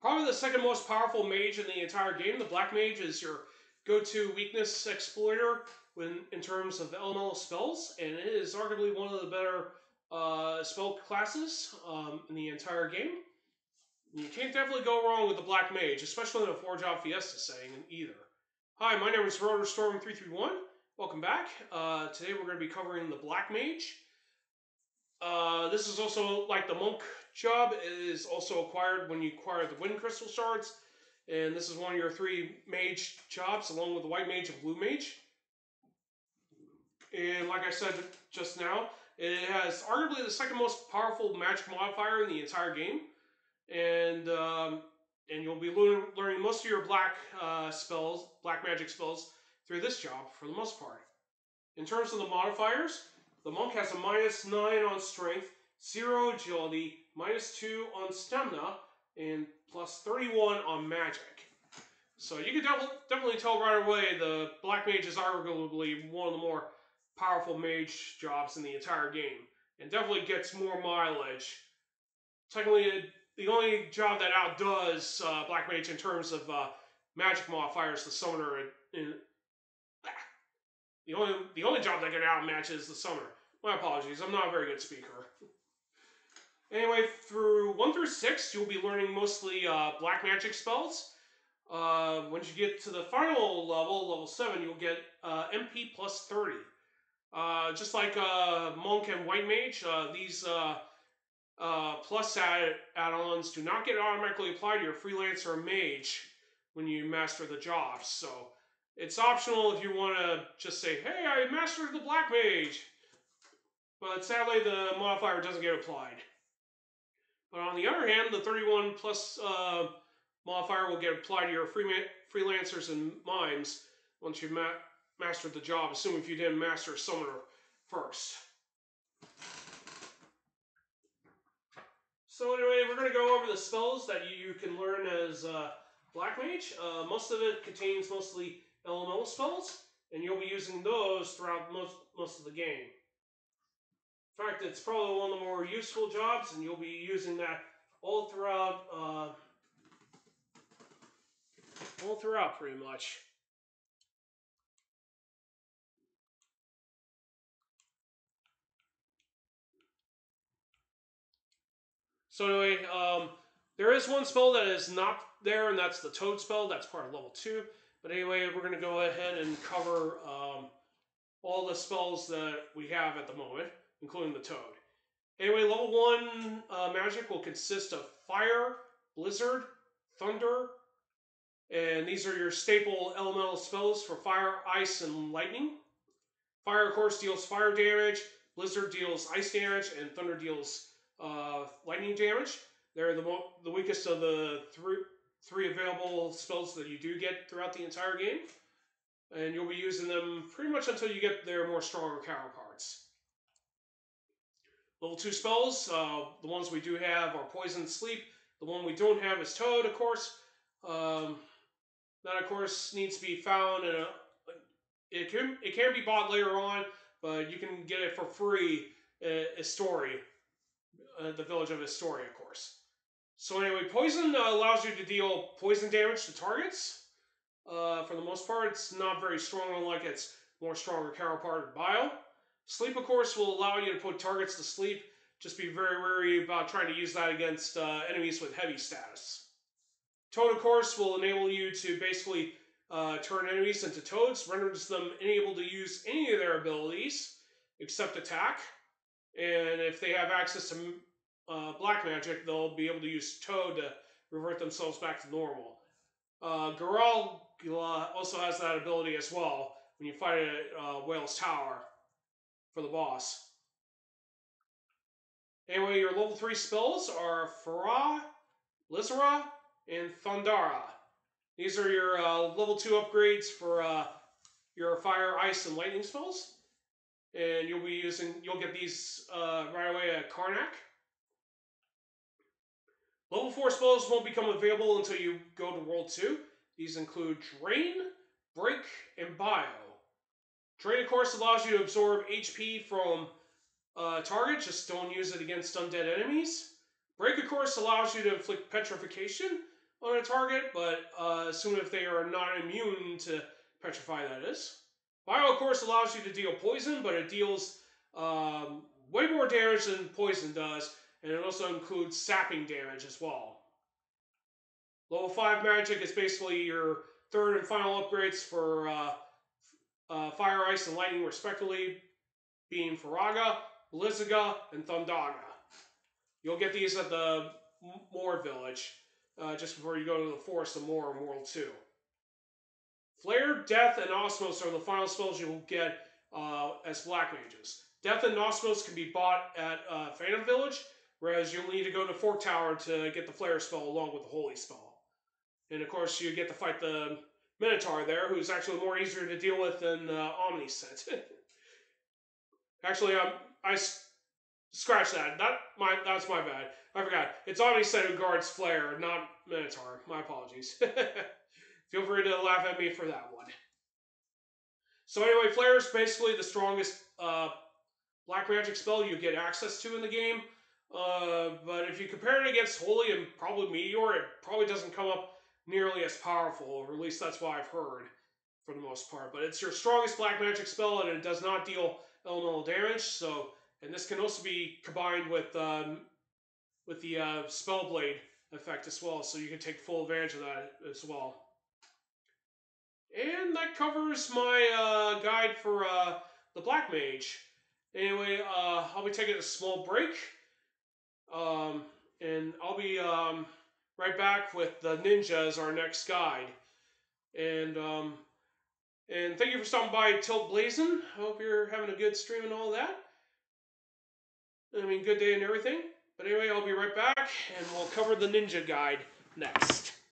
Probably the second most powerful mage in the entire game. The Black Mage is your go-to weakness exploiter in terms of elemental spells, and it is arguably one of the better spell classes in the entire game. You can't definitely go wrong with the Black Mage, especially in a 4-job Fiesta setting either. Hi, my name is RotorStorm331. Welcome back. Today we're going to be covering the Black Mage. This is also like the Monk job. It is also acquired when you acquire the Wind Crystal Shards. And this is one of your 3 mage jobs, along with the White Mage and Blue Mage. And like I said just now, it has arguably the second most powerful magic modifier in the entire game. And you'll be learning most of your black magic spells, through this job for the most part. In terms of the modifiers, the Monk has a -9 on Strength, 0 Agility, -2 on Stamina, and +31 on Magic. So you can definitely tell right away the Black Mage is arguably one of the more powerful mage jobs in the entire game, and definitely gets more mileage. Technically, the only job that outdoes Black Mage in terms of magic modifiers, the Summoner. The only job that can outmatch is the Summoner. My apologies, I'm not a very good speaker. Anyway, through 1 through 6, you'll be learning mostly black magic spells. Once you get to the final level 7, you'll get MP +30. Just like Monk and White Mage, these plus add-ons do not get automatically applied to your Freelancer or Mage when you master the jobs. So it's optional if you want to just say, hey, I mastered the Black Mage. But sadly, the modifier doesn't get applied. But on the other hand, the 31 plus modifier will get applied to your freelancers and mimes once you've mastered the job, assuming if you didn't master Summoner first. So anyway, we're going to go over the spells that you can learn as Black Mage. Most of it contains mostly elemental spells, and you'll be using those throughout most of the game. In fact, it's probably one of the more useful jobs, and you'll be using that all throughout pretty much. So anyway, there is one spell that is not there, and that's the Toad spell. That's part of level 2. But anyway, we're going to go ahead and cover all the spells that we have at the moment, including the Toad. Anyway, level 1 magic will consist of Fire, Blizzard, Thunder, and these are your staple elemental spells for Fire, Ice, and Lightning. Fire, of course, deals fire damage, Blizzard deals ice damage, and Thunder deals lightning damage. They're the weakest of the three available spells that you do get throughout the entire game. And you'll be using them pretty much until you get their more stronger counterparts. Level 2 spells, the ones we do have are Poison, Sleep. The one we don't have is Toad, of course. That, of course, needs to be found in it can be bought later on, but you can get it for free at Astoria, the village of Astoria, of course. So anyway, Poison allows you to deal poison damage to targets. For the most part, it's not very strong, unlike its more stronger counterpart, Bile. Sleep, of course, will allow you to put targets to sleep. Just be very wary about trying to use that against enemies with heavy status. Toad, of course, will enable you to basically turn enemies into toads, renders them unable to use any of their abilities except attack. And if they have access to black magic, they'll be able to use Toad to revert themselves back to normal. Garalgla also has that ability as well when you fight at Whale's Tower for the boss. Anyway, your level 3 spells are Farah, Lizara, and Thundara. These are your level 2 upgrades for your fire, ice, and lightning spells. And you'll get these right away at Karnak. Level 4 spells won't become available until you go to World 2. These include Drain, Break, and Bio. Drain, of course, allows you to absorb HP from target, just don't use it against undead enemies. Break, of course, allows you to inflict petrification, on a target, but assume if they are not immune to petrify, that is. Bio, of course, allows you to deal poison, but it deals way more damage than poison does, and it also includes sapping damage as well. Level 5 magic is basically your third and final upgrades for Fire, Ice, and Lightning, respectively, being Faraga, Blizzaga, and Thundaga. You'll get these at the Moor Village, just before you go to the Forest of Moor in World 2. Flare, Death, and Osmos are the final spells you will get as Black Mages. Death and Osmos can be bought at Phantom Village, whereas you'll need to go to Fork Tower to get the Flare spell along with the Holy spell. And of course, you get to fight the Minotaur there, who's actually more easier to deal with than Omniset. Actually, I scratch that. That's my bad. I forgot. It's Omniset who guards Flare, not Minotaur. My apologies. Feel free to laugh at me for that one. So anyway, Flare is basically the strongest black magic spell you get access to in the game. But if you compare it against Holy and probably Meteor, it probably doesn't come up nearly as powerful, or at least that's what I've heard for the most part. But it's your strongest black magic spell, and it does not deal elemental damage. So, and this can also be combined with the Spellblade effect as well, so you can take full advantage of that as well. And that covers my guide for the Black Mage. Anyway, I'll be taking a small break, and I'll be right back with the Ninja as our next guide. And thank you for stopping by Tilt Blazin'. I hope you're having a good stream and all that. I mean, good day and everything. But anyway, I'll be right back, and we'll cover the Ninja guide next.